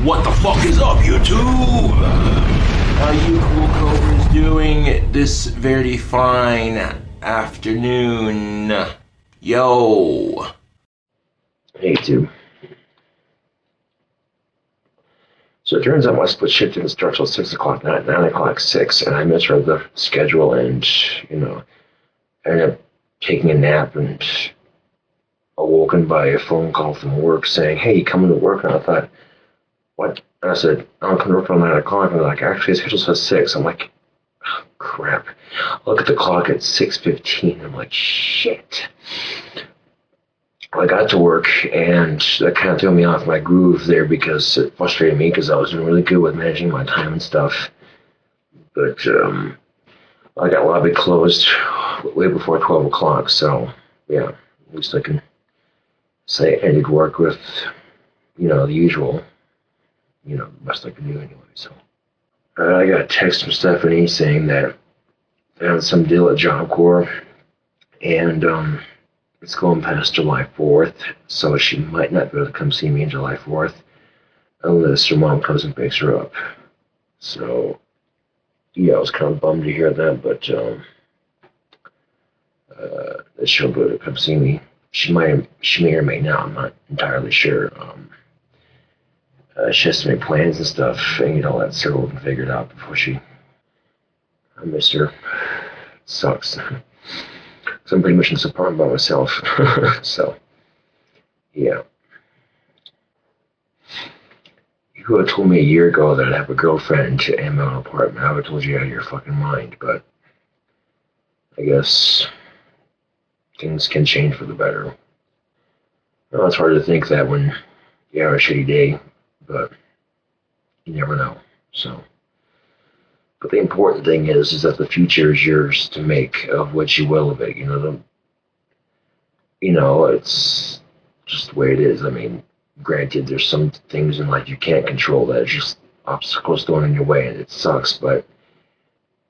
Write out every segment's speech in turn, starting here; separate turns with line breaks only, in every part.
What the fuck is up, YouTube? How you cool cobras doing this very fine afternoon? Yo. Hey, YouTube. So it turns out my split shift didn't start till 6 o'clock, not 9 o'clock, 6, and I misread the schedule and, I ended up taking a nap and awoken by a phone call from work saying, hey, you coming to work? And I thought, what? And I said, I'm coming to work till 9 o'clock. And they're like, actually, the schedule says 6. I'm like, oh, crap. I look at the clock at 6:15. I'm like, shit. I got to work, and that kind of threw me off my groove there because it frustrated me because I was doing really good with managing my time and stuff. But I got lobby closed way before 12 o'clock, so yeah, at least I can say I ended work with, the usual, the best I can do anyway. So I got a text from Stephanie saying that I found some deal at Job Corps, and it's going past July 4th, so she might not be able to come see me on July 4th unless her mom comes and picks her up. So yeah, I was kind of bummed to hear that, but that she'll be able to come see me. She may or may not. I'm not entirely sure. She has to make plans and stuff and get all that settled and figured out before she. I miss her. It sucks. So I'm pretty much in this apartment by myself. So, yeah. You had told me a year ago that I'd have a girlfriend and my own apartment. I would have told you out of your fucking mind, but I guess things can change for the better. Well, it's hard to think that when you have a shitty day, but you never know. So, but the important thing is that the future is yours to make of what you will of it. It's just the way it is. I mean, granted, there's some things in life you can't control that are just obstacles thrown in your way, and it sucks, but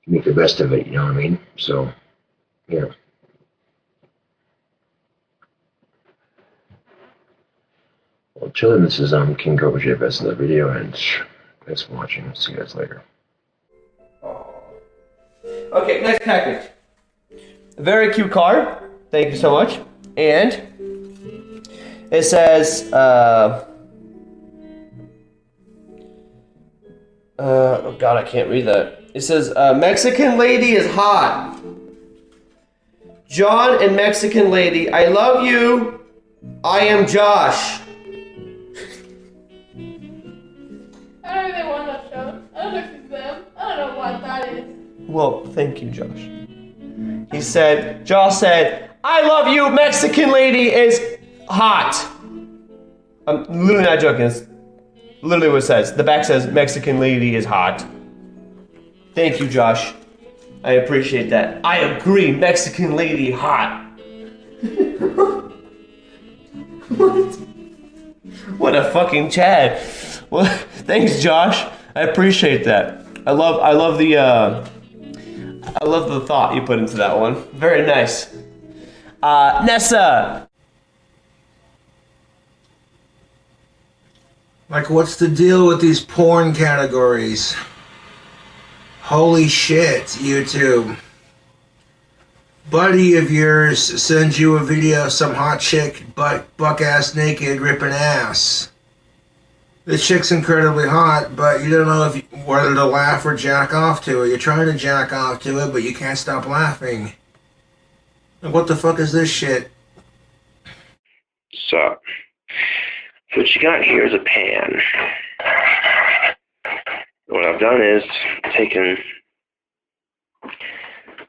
you make the best of it, you know what I mean? So, yeah. Well, children, this is Kingcobrajfs in the video, and thanks for watching. See you guys later.
Okay, next package. A very cute card. Thank you so much. And it says, oh god, I can't read that. It says, Mexican lady is hot. John and Mexican lady, I love you. I am Josh.
I don't really want that show. I don't know if it's them. I don't know what that is.
Well, thank you, Josh. Josh said, I love you, Mexican lady is hot. I'm literally not joking. It's literally what it says. The back says, Mexican lady is hot. Thank you, Josh. I appreciate that. I agree, Mexican lady hot. What? What a fucking Chad. Well, thanks, Josh. I appreciate that. I love the thought you put into that one. Very nice. Nessa.
Like, what's the deal with these porn categories? Holy shit, YouTube. Buddy of yours sends you a video of some hot chick buck-ass naked ripping ass. This chick's incredibly hot, but you don't know whether to laugh or jack off to it. You're trying to jack off to it, but you can't stop laughing. Like, what the fuck is this shit?
So what you got here is a pan. What I've done is taken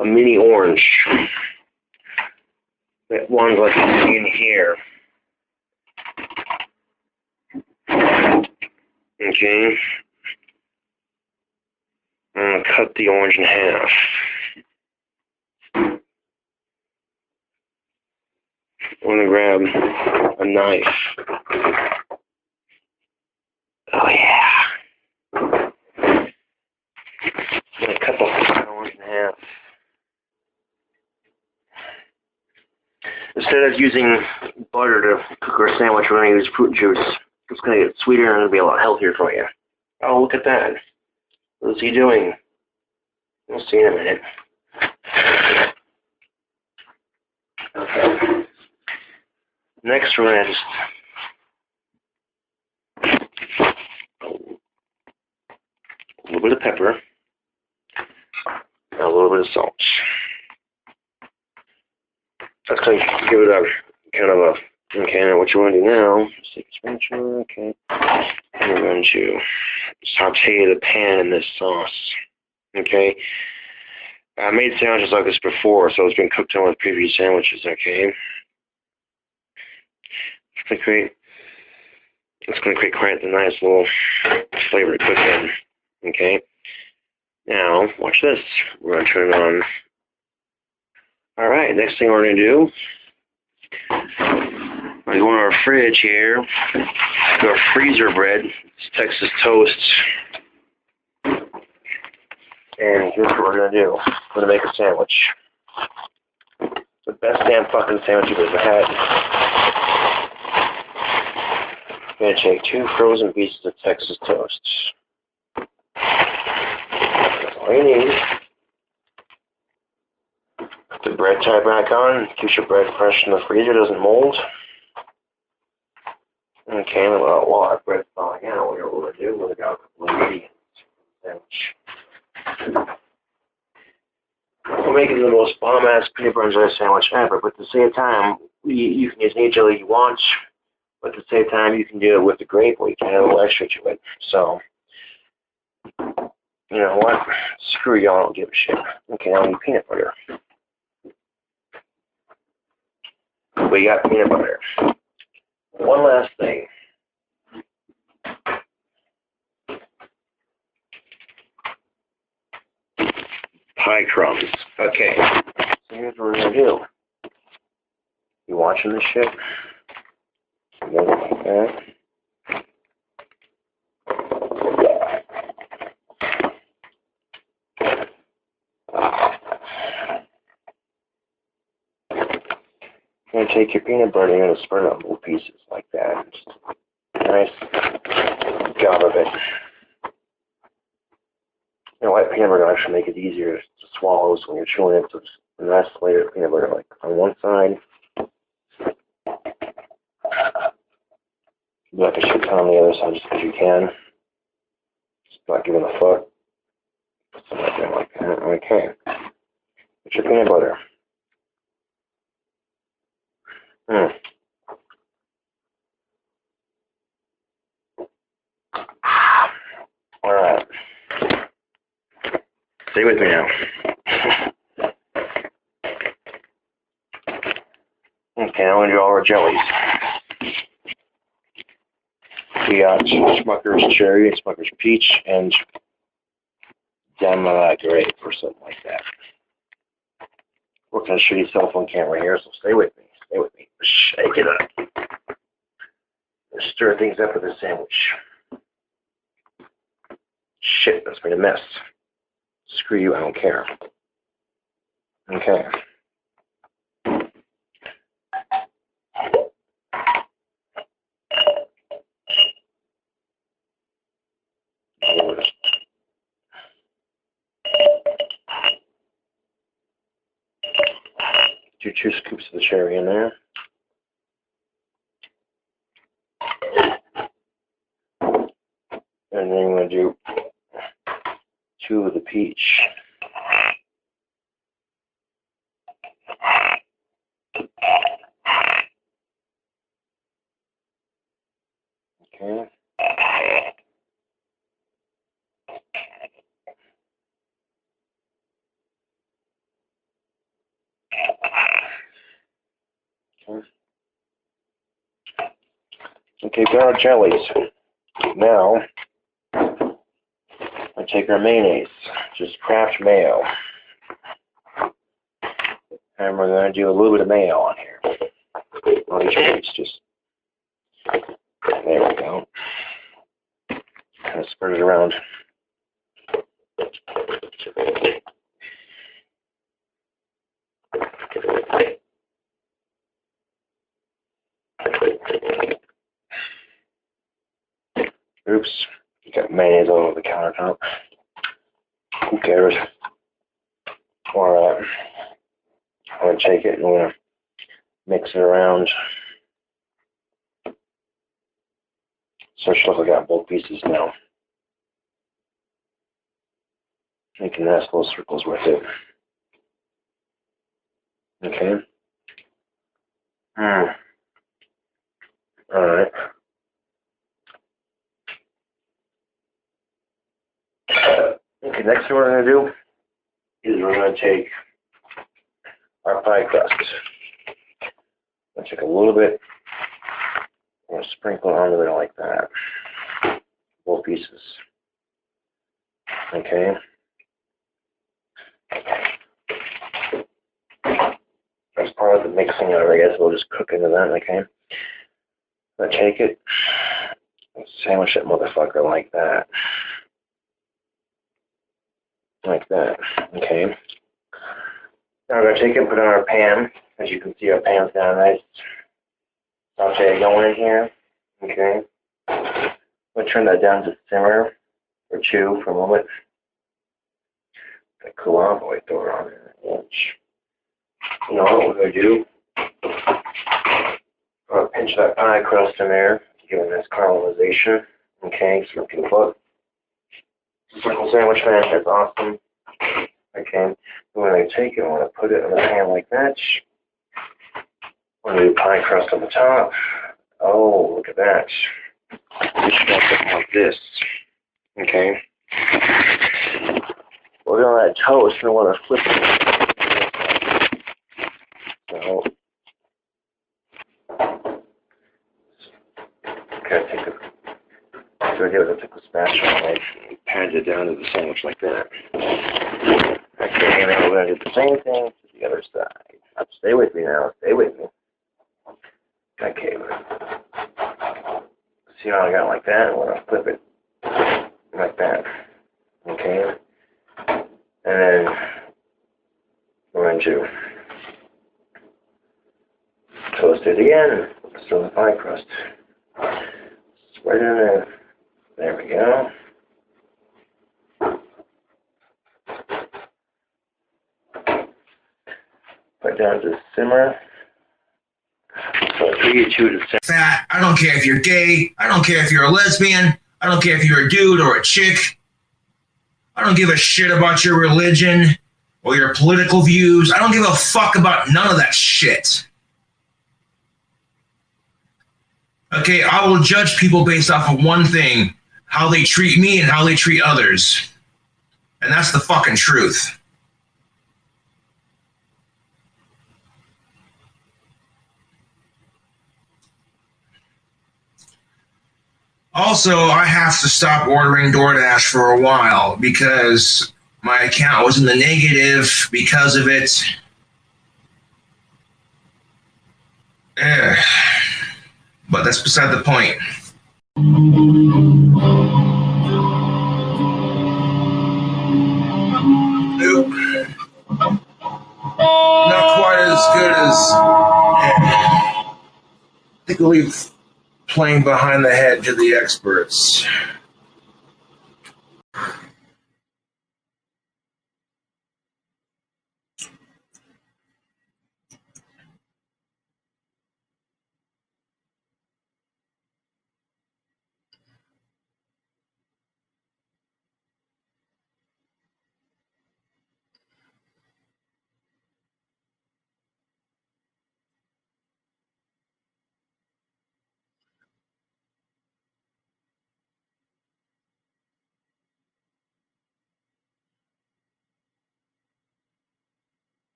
a mini orange. That one's like in here. Okay. I'm going to cut the orange in half. I'm going to grab a knife. Oh yeah. I'm going to cut the orange in half. Instead of using butter to cook our sandwich, we're going to use fruit juice. It's going to get sweeter and it'll be a lot healthier for you. Oh, look at that. What is he doing? We'll see in a minute. Okay. Next, we're going to just a little bit of pepper, and a little bit of salt. That's going to give it a kind of a, okay, now what you want to do now, just take a spatula, okay, and we're going to saute the pan in this sauce, okay. I made sandwiches like this before, so it's been cooked on with previous sandwiches, okay. It's going to create quite a nice little flavor to cook in, okay. Now, watch this. We're going to turn it on. All right, next thing we're going to do, we're going to go in our fridge here, do our freezer bread. It's Texas toast. And here's what we're going to do. We're going to make a sandwich. The best damn fucking sandwich you've ever had. I'm going to take 2 frozen pieces of Texas toast. That's all you need. Put the bread tie back on. Keep your bread fresh in the freezer, doesn't mold. Okay, well, while our bread's thawing out, what we're going to do, we're going to got a couple of ingredients. Sandwich. We're making the most bomb-ass peanut butter and jelly sandwich ever, but at the same time, you can use any jelly you want, but at the same time, you can do it with the grape, or you can add a little extra to it. So, you know what? Screw y'all, I don't give a shit. Okay, now I need peanut butter. We got peanut butter. One last thing. Pie crumbs. Okay. So here's what we're going to do. You watching this shit? Like that. You're going to take your peanut butter and you're going to spread it on little pieces like that. Just a nice gob of it. You know, white peanut butter will actually make it easier to swallow, so when you're chewing it, so just a nice layer of peanut butter, like on one side, do like a shit ton on the other side, just because you can. Just not giving a fuck. Put some right there like that. Okay. Get your peanut butter. All right. Stay with me now. Okay, now we're going to do all our jellies. We got Smucker's Cherry and Smucker's Peach and Demla Grape or something like that. We're going to show you cell phone camera here, so stay with me. Stay with me. Shake it up. Let's stir things up with a sandwich. Shit, that's made a mess. Screw you, I don't care. Okay. Do 2 scoops of the cherry in there. And then I'm going to do 2 of the peach. Okay. Okay, got our jellies. Now, I take our mayonnaise, just Kraft mayo. And we're going to do a little bit of mayo on here. On each piece, just, there we go. Kind of spread it around. Oops. Got mayonnaise all over the countertop. Who cares? Alright. I'm going to take it and we're going to mix it around. So it should look like I got both pieces now. Making nice little circles with it. Okay. Alright. Okay, next thing we're going to do is we're going to take our pie crust. I'm going to take a little bit. I'm going to sprinkle it onto it like that. Both pieces. Okay. As part of the mixing of it, I guess we'll just cook into that, okay? I'm going to take it and sandwich that motherfucker like that. Like that, okay? Now we're going to take it and put it on our pan. As you can see, our pan's got a nice saute going in here, okay? I'm going to turn that down to simmer or chew for a moment. Let it cool off, I'll throw it on there an inch. You know what we're going to do? I'm going to pinch that pie crust in there, give it a nice caramelization, okay? So we can put circle sandwich man, that's awesome. Okay, when I take it, I want to put it in the pan like that. I'm going to do pie crust on the top. Oh, look at that. We should have something like this. Okay. We're going to let it toast and I want to flip it. So, okay, take it. So I get it, I took the spatula and I patted it down to the sandwich like that. Okay, and then we're going to do the same thing to the other side. Stay with me now, stay with me. Okay, see how I got it like that? I'm going to flip it like that. Okay, and then we're going to toast it again, still the pie crust. Spread it in there. There we go. Put down to simmer. So 3 to 2 to simmer.
Fat. I don't care if you're gay. I don't care if you're a lesbian. I don't care if you're a dude or a chick. I don't give a shit about your religion or your political views. I don't give a fuck about none of that shit. Okay, I will judge people based off of one thing: how they treat me and how they treat others. And that's the fucking truth. Also, I have to stop ordering DoorDash for a while because my account was in the negative because of it. But that's beside the point. Nope. Not quite as good as... I think we'll leave playing behind the head to the experts.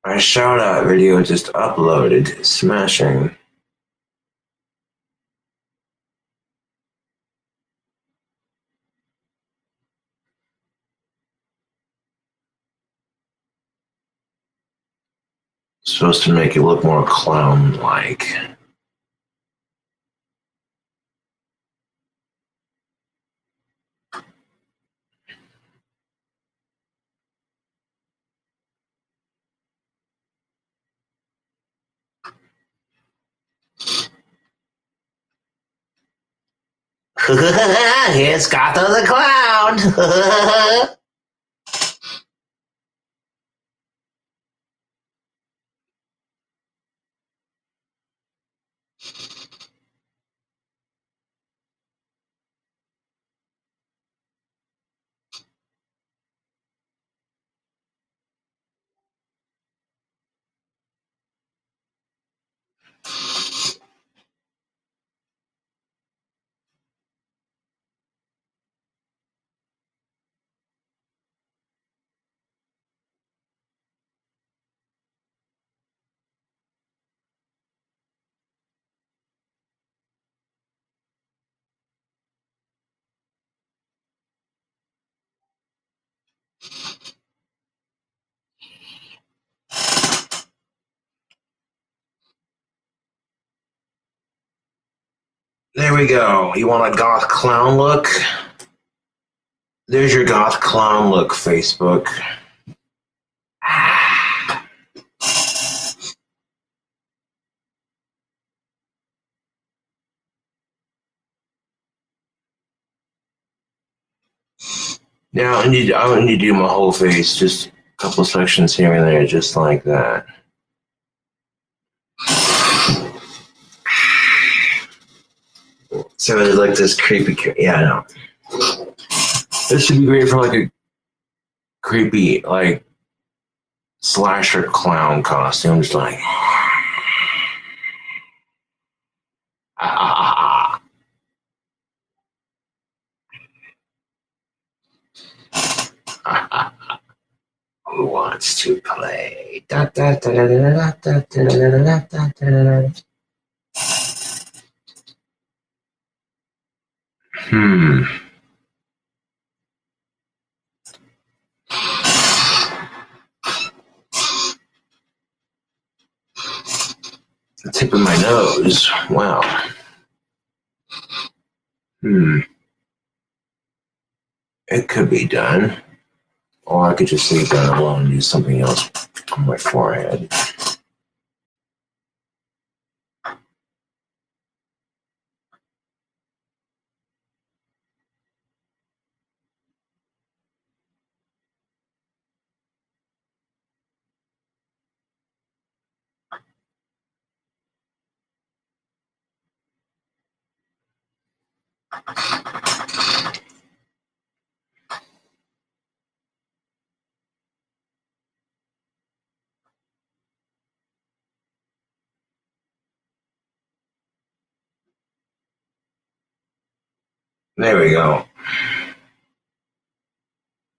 My shout out video just uploaded. Smashing. Supposed to make it look more clown-like. Here's Scotto the Clown. There we go. You want a goth clown look? There's your goth clown look, Facebook. Now I need to do my whole face, just a couple sections here and there, just like that. So it's like this creepy. Yeah, I know. This should be great for like a creepy, like slasher clown costume, just like. Who wants to play? The tip of my nose. Wow. It could be done. Or I could just leave that alone and use something else on my forehead. There we go.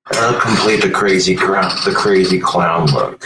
That'll complete the crazy clown look.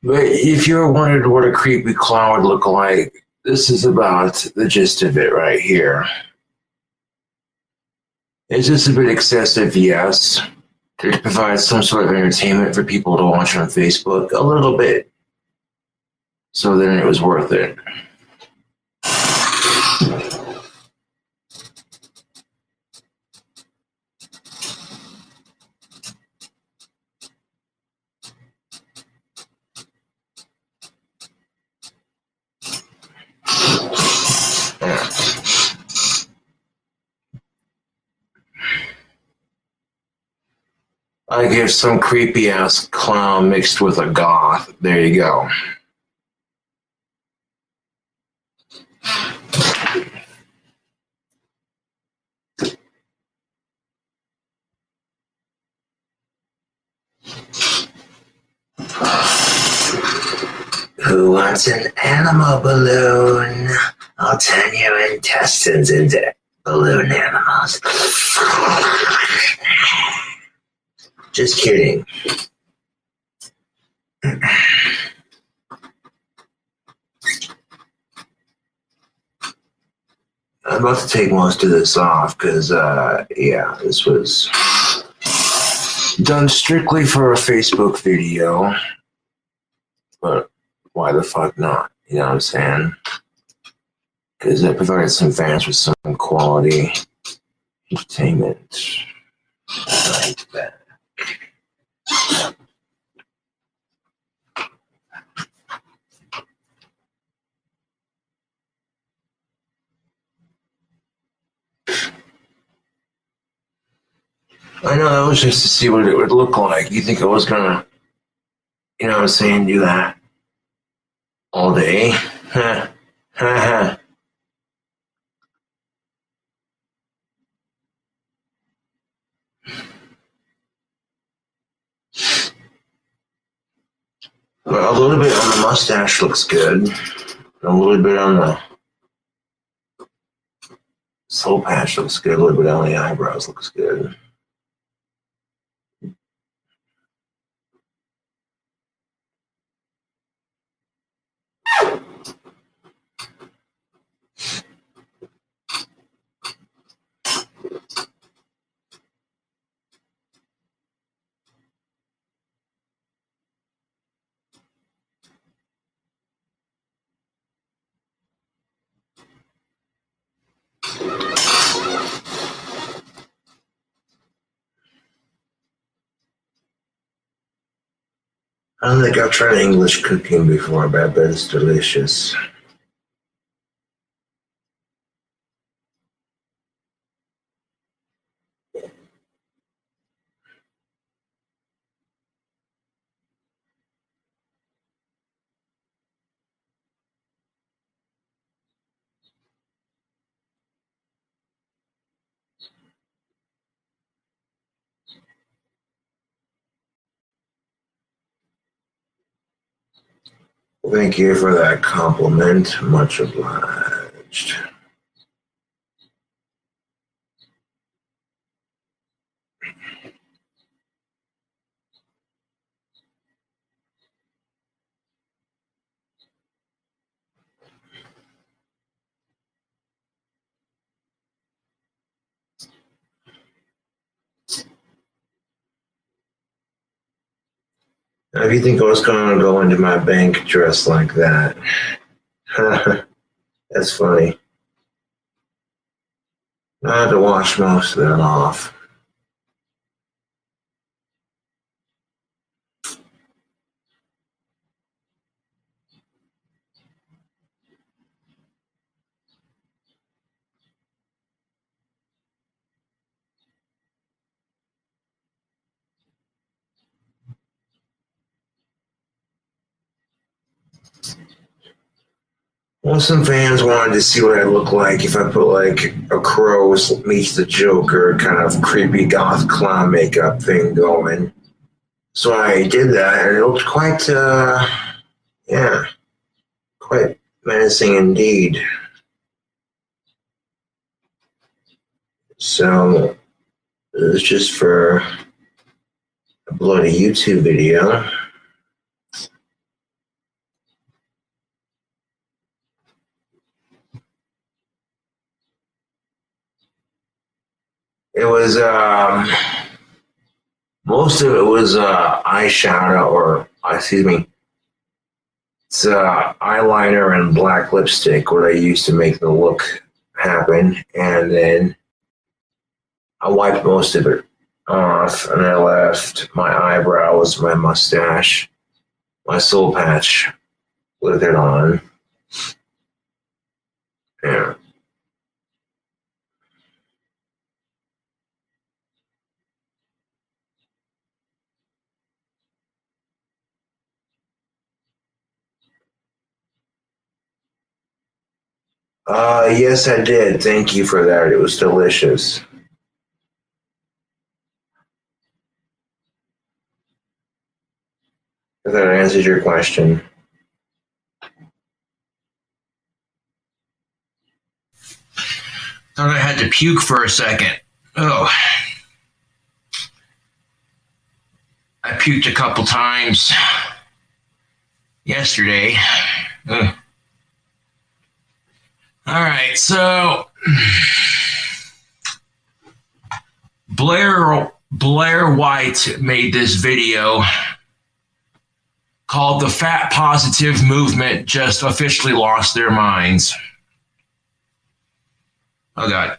But if you're wondering what a creepy clown would look like, this is about the gist of it right here. Is this a bit excessive? Yes. To provide some sort of entertainment for people to watch on Facebook? A little bit. So then it was worth it. I give some creepy ass clown mixed with a goth. There you go.
Who wants an animal balloon? I'll turn your intestines into balloon animals. Just kidding. I'm about to take most of this off because, yeah, this was done strictly for a Facebook video. But why the fuck not? You know what I'm saying? Because it provided some fans with some quality entertainment. Like that. I know that was just to see what it would look like. You think I was gonna, you know what I'm saying, do that all day? Ha ha ha. Well, a little bit on the mustache looks good. A little bit on the soul patch looks good. A little bit on the eyebrows looks good. I don't think I've tried English cooking before, but I bet it's delicious. Thank you for that compliment. Much obliged. Now, if you think I was going to go into my bank dressed like that, that's funny. I had to wash most of that off. Well, some fans wanted to see what I look like if I put like a crow meets the Joker kind of creepy goth clown makeup thing going. So I did that, and it looked quite, yeah, quite menacing indeed. So it was just for a bloody YouTube video. It was, most of it was eyeshadow, or, excuse me, it's eyeliner and black lipstick, what I used to make the look happen. And then I wiped most of it off, and I left my eyebrows, my mustache, my soul patch with it on. Yeah. Yes, I did. Thank you for that. It was delicious. If that answers your question. had to puke for a second. Oh. I puked a couple times yesterday. Ugh. All right, so Blair White made this video called "The Fat Positive Movement Just Officially Lost Their Minds." Oh God.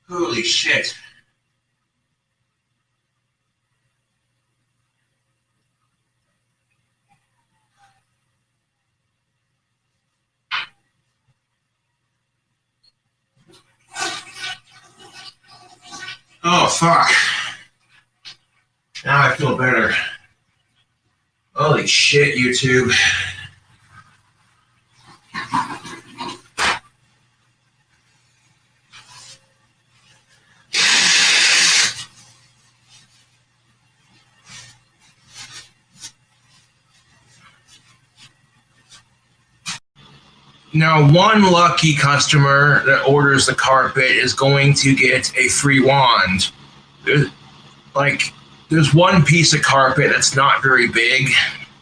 Holy shit. Oh, fuck. Now I feel better. Holy shit, YouTube. Now, one lucky customer that orders the carpet is going to get a free wand. There's one piece of carpet that's not very big,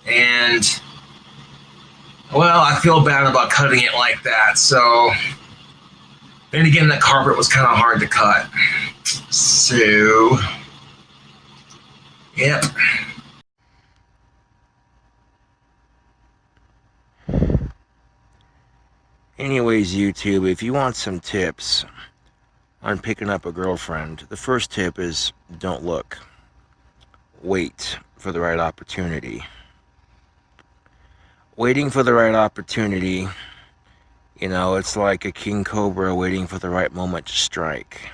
and, well, I feel bad about cutting it like that, so, then again, the carpet was kind of hard to cut. So, yep.
Anyways, YouTube, if you want some tips on picking up a girlfriend, the first tip is don't look. Wait for the right opportunity. Waiting for the right opportunity, you know, it's like a king cobra waiting for the right moment to strike.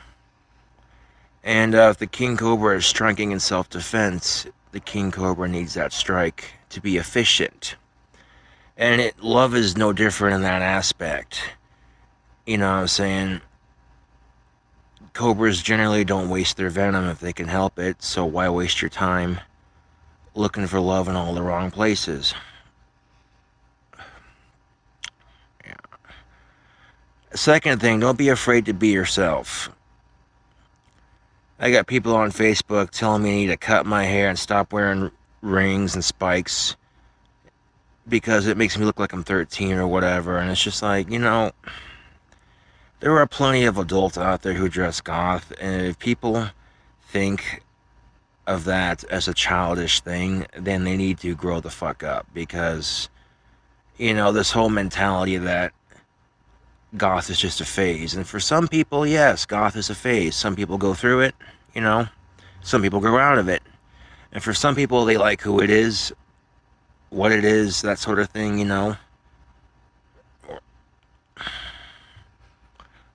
And if the king cobra is striking in self-defense, the king cobra needs that strike to be efficient. And love is no different in that aspect. You know what I'm saying? Cobras generally don't waste their venom if they can help it, so why waste your time looking for love in all the wrong places? Yeah. Second thing, don't be afraid to be yourself. I got people on Facebook telling me I need to cut my hair and stop wearing rings and spikes.
because it makes me look like I'm 13 or whatever. And it's just like, you know, there are plenty of adults out there who dress goth, and if people think of that as a childish thing, then they need to grow the fuck up, because, you know, this whole mentality that goth is just a phase. And for some people, yes, goth is a phase. Some people go through it, you know, some people grow out of it. And for some people, they like who it is, what it is, that sort of thing, you know.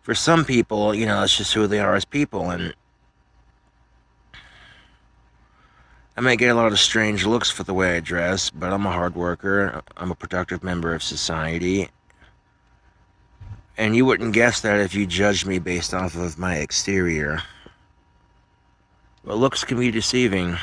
For some people, you know, it's just who they are as people. And I may get a lot of strange looks for the way I dress, but I'm a hard worker. I'm a productive member of society. And you wouldn't guess that if you judged me based off of my exterior. But looks can be deceiving.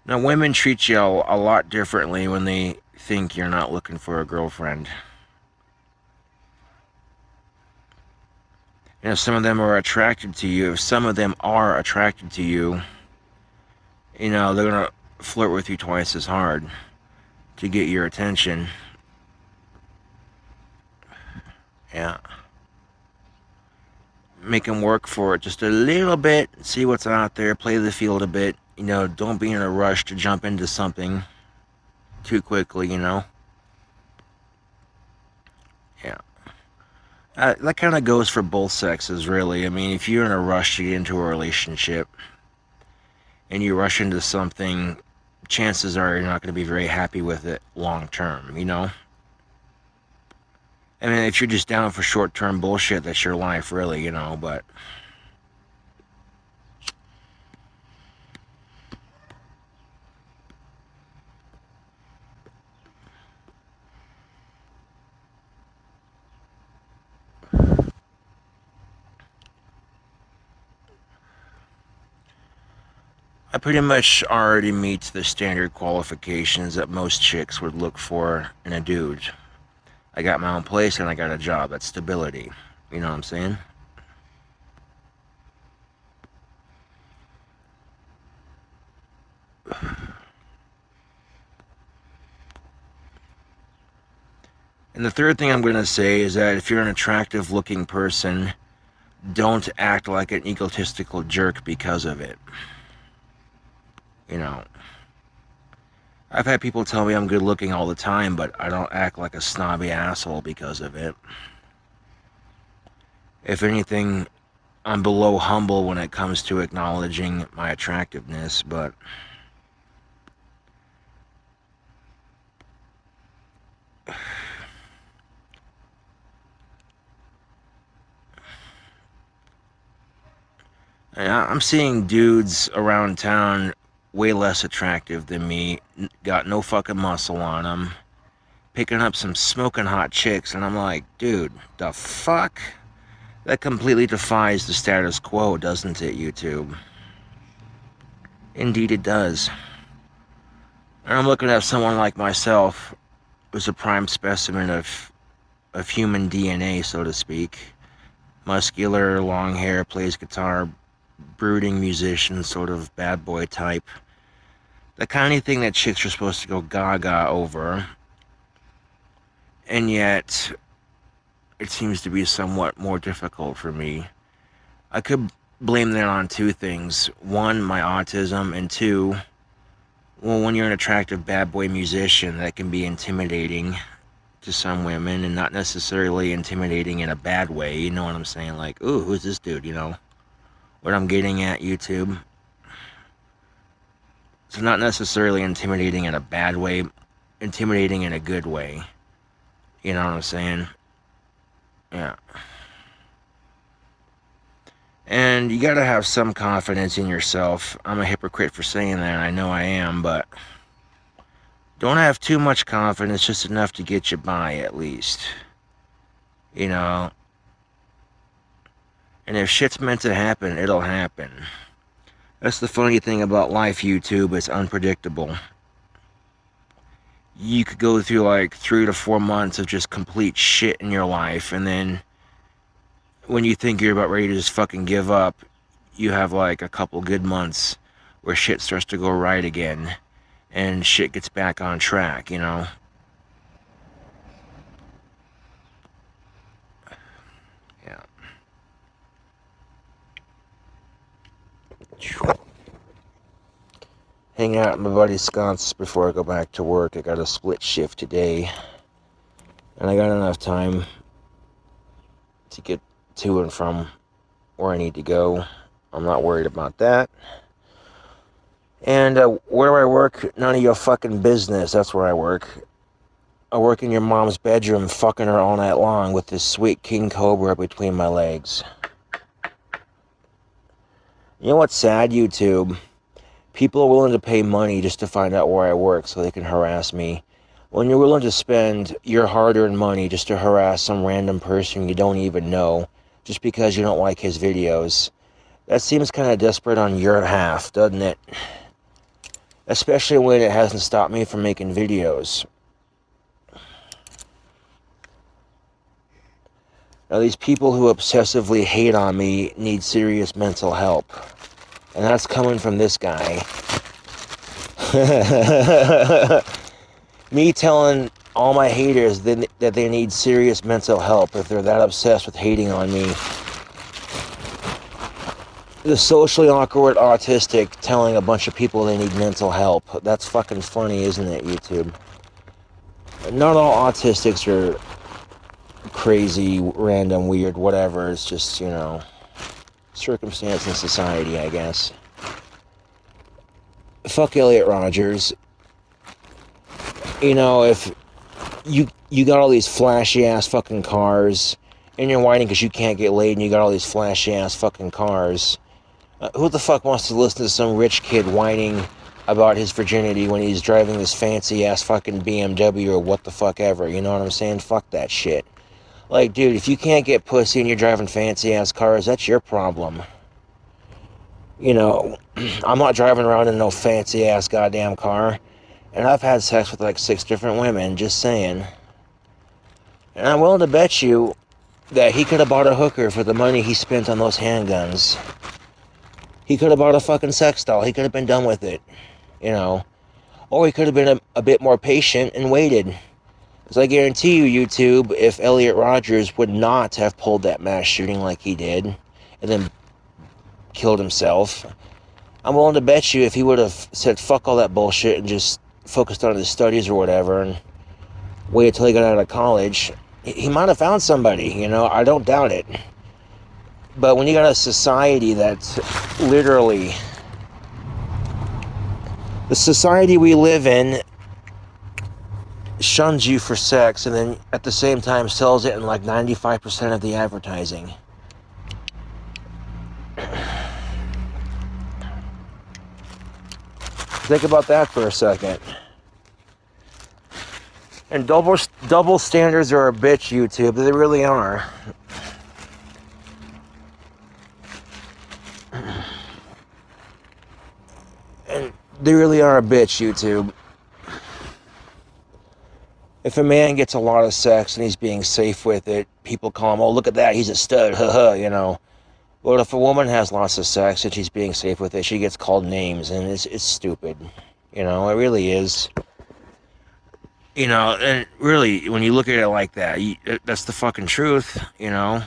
Now, women treat you a lot differently when they think you're not looking for a girlfriend. And if some of them are attracted to you, you know, they're gonna flirt with you twice as hard to get your attention. Yeah. Make them work for it just a little bit, see what's out there, play the field a bit. You know, don't be in a rush to jump into something too quickly, you know. Yeah. That kind of goes for both sexes, really. I mean, if you're in a rush to get into a relationship and you rush into something, chances are you're not going to be very happy with it long term, you know? I mean, if you're just down for short-term bullshit, that's your life, really, you know, but... I pretty much already meet the standard qualifications that most chicks would look for in a dude. I got my own place and I got a job. That's stability. You know what I'm saying? And the third thing I'm going to say is that if you're an attractive looking person, don't act like an egotistical jerk because of it. You know, I've had people tell me I'm good looking all the time, but I don't act like a snobby asshole because of it. If anything, I'm below humble when it comes to acknowledging my attractiveness, but I'm seeing dudes around town way less attractive than me, got no fucking muscle on them, picking up some smoking hot chicks, and I'm like, dude, the fuck? That completely defies the status quo, doesn't it, YouTube? Indeed it does. And I'm looking at someone like myself, who's a prime specimen of human DNA, so to speak. Muscular, long hair, plays guitar, brooding musician, sort of bad boy type. The kind of thing that chicks are supposed to go gaga over. And yet, it seems to be somewhat more difficult for me. I could blame that on two things. One, my autism, and two, well, when you're an attractive bad boy musician, that can be intimidating to some women, and not necessarily intimidating in a bad way, you know what I'm saying? Like, ooh, who's this dude, you know? What I'm getting at, YouTube. So not necessarily intimidating in a bad way, intimidating in a good way. You know what I'm saying? Yeah. And you gotta have some confidence in yourself. I'm a hypocrite for saying that, I know I am, but don't have too much confidence, just enough to get you by, at least. You know? And if shit's meant to happen, it'll happen. That's the funny thing about life, YouTube. It's unpredictable. You could go through like 3 to 4 months of just complete shit in your life, and then when you think you're about ready to just fucking give up, you have like a couple good months where shit starts to go right again and shit gets back on track, you know? Yeah. Hang out at my buddy Scott's before I go back to work. I got a split shift today, and I got enough time to get to and from where I need to go. I'm not worried about that. And where do I work? None of your fucking business. That's where I work. I work in your mom's bedroom, fucking her all night long with this sweet king cobra between my legs. You know what's sad, YouTube? People are willing to pay money just to find out where I work so they can harass me. When you're willing to spend your hard-earned money just to harass some random person you don't even know, just because you don't like his videos, that seems kind of desperate on your half, doesn't it? Especially when it hasn't stopped me from making videos. Now, these people who obsessively hate on me need serious mental help. And that's coming from this guy. Me telling all my haters that they need serious mental help if they're that obsessed with hating on me. The socially awkward autistic telling a bunch of people they need mental help. That's fucking funny, isn't it, YouTube? Not all autistics are crazy, random, weird, whatever. It's just, you know, circumstance and society, I guess. Fuck Elliot Rogers. You know, if you got all these flashy ass fucking cars and you're whining because you can't get laid and you got all these flashy ass fucking cars, who the fuck wants to listen to some rich kid whining about his virginity when he's driving this fancy ass fucking BMW or what the fuck ever? You know what I'm saying? Fuck that shit. Like, dude, if you can't get pussy and you're driving fancy-ass cars, that's your problem. You know, I'm not driving around in no fancy-ass goddamn car. And I've had sex with like 6 different women, just saying. And I'm willing to bet you that he could have bought a hooker for the money he spent on those handguns. He could have bought a fucking sex doll. He could have been done with it. You know. Or he could have been a bit more patient and waited. Because I guarantee you, YouTube, if Elliot Rogers would not have pulled that mass shooting like he did, and then killed himself, I'm willing to bet you if he would have said fuck all that bullshit and just focused on his studies or whatever, and waited till he got out of college, he might have found somebody, you know, I don't doubt it. But when you got a society that's literally... The society we live in shuns you for sex and then at the same time sells it in like 95% of the advertising. Think about that for a second. And double standards are a bitch, YouTube. They really are. And they really are a bitch, YouTube. If a man gets a lot of sex and he's being safe with it, people call him, oh, look at that, he's a stud, haha, you know. But if a woman has lots of sex and she's being safe with it, she gets called names, and it's stupid. You know, it really is. You know, and really, when you look at it like that, that's the fucking truth, you know.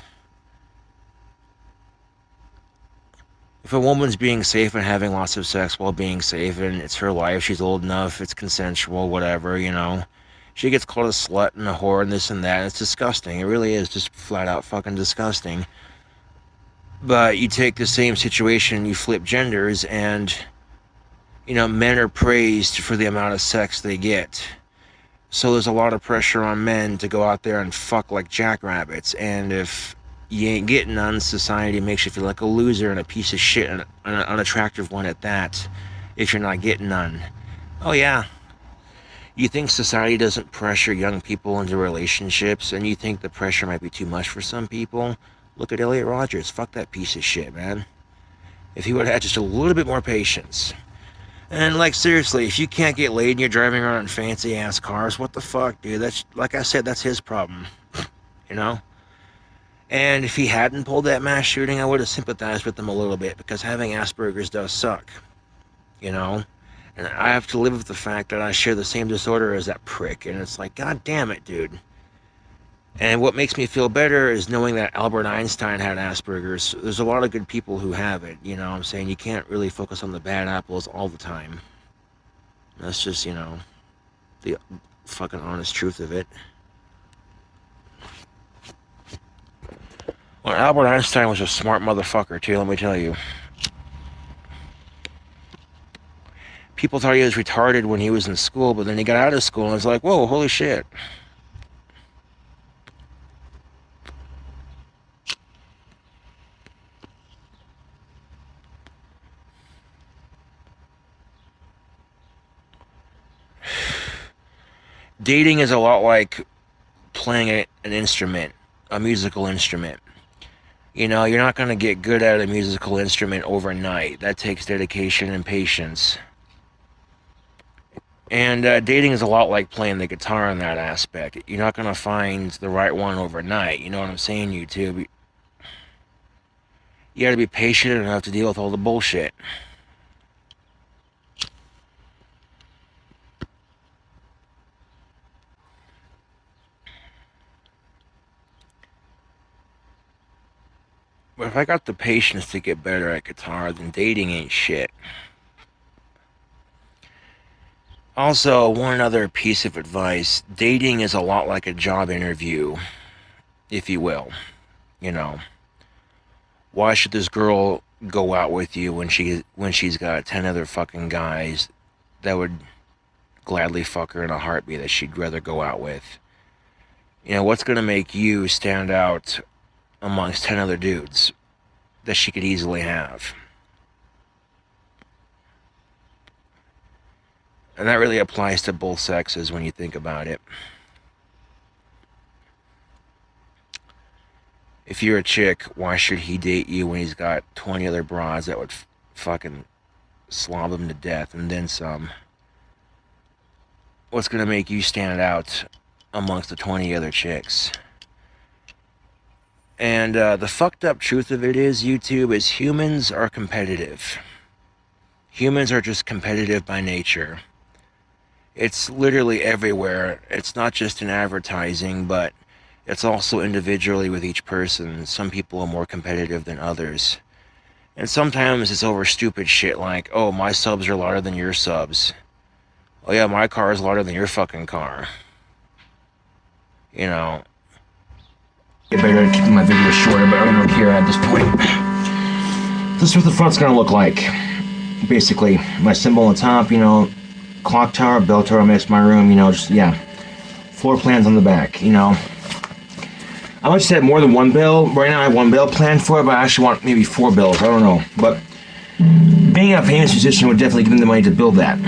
If a woman's being safe and having lots of sex while being safe, and it's her life, she's old enough, it's consensual, whatever, you know. She gets called a slut and a whore and this and that. And it's disgusting. It really is just flat out fucking disgusting. But you take the same situation, you flip genders, and, you know, men are praised for the amount of sex they get. So there's a lot of pressure on men to go out there and fuck like jackrabbits. And if you ain't getting none, society makes you feel like a loser and a piece of shit, and an unattractive one at that, if you're not getting none. Oh yeah. You think society doesn't pressure young people into relationships, and you think the pressure might be too much for some people? Look at Elliot Rogers. Fuck that piece of shit, man. If he would have had just a little bit more patience. And, like, seriously, if you can't get laid and you're driving around in fancy-ass cars, what the fuck, dude? That's, like I said, that's his problem. You know?
And if he hadn't pulled that mass shooting, I would have sympathized with him a little bit, because having Asperger's does suck, you know? And I have to live with the fact that I share the same disorder as that prick, and it's like, God damn it, dude. And what makes me feel better is knowing that Albert Einstein had Asperger's. There's a lot of good people who have it, you know what I'm saying? You can't really focus on the bad apples all the time. That's just, you know, the fucking honest truth of it. Well, Albert Einstein was a smart motherfucker, too, let me tell you. People thought he was retarded when he was in school, but then he got out of school and was like, whoa, holy shit. Dating is a lot like playing an instrument, a musical instrument. You know, you're not going to get good at a musical instrument overnight. That takes dedication and patience. And dating is a lot like playing the guitar in that aspect. You're not going to find the right one overnight. You know what I'm saying, YouTube? You got to be patient enough to deal with all the bullshit. But if I got the patience to get better at guitar, then dating ain't shit. Also, one other piece of advice. Dating is a lot like a job interview, if you will. You know, why should this girl go out with you when she's got 10 other fucking guys that would gladly fuck her in a heartbeat that she'd rather go out with? You know, what's going to make you stand out amongst 10 other dudes that she could easily have? And that really applies to both sexes when you think about it. If you're a chick, why should he date you when he's got 20 other broads that would fucking slob him to death and then some? What's going to make you stand out amongst the 20 other chicks? And the fucked up truth of it is, YouTube, is humans are competitive. Humans are just competitive by nature. It's literally everywhere. It's not just in advertising, but it's also individually with each person. Some people are more competitive than others. And sometimes it's over stupid shit like, oh, my subs are louder than your subs. Oh yeah, my car is louder than your fucking car. You know. Get better at keeping my videos shorter, but I don't care at this point. This is what the front's gonna look like. Basically, my symbol on top, you know, clock tower, bell tower makes my room, you know, just, yeah. Floor plans on the back, you know. I might just have more than one bill. Right now I have one bill planned for it, but I actually want maybe 4 bills, I don't know. But being a famous musician would definitely give them the money to build that.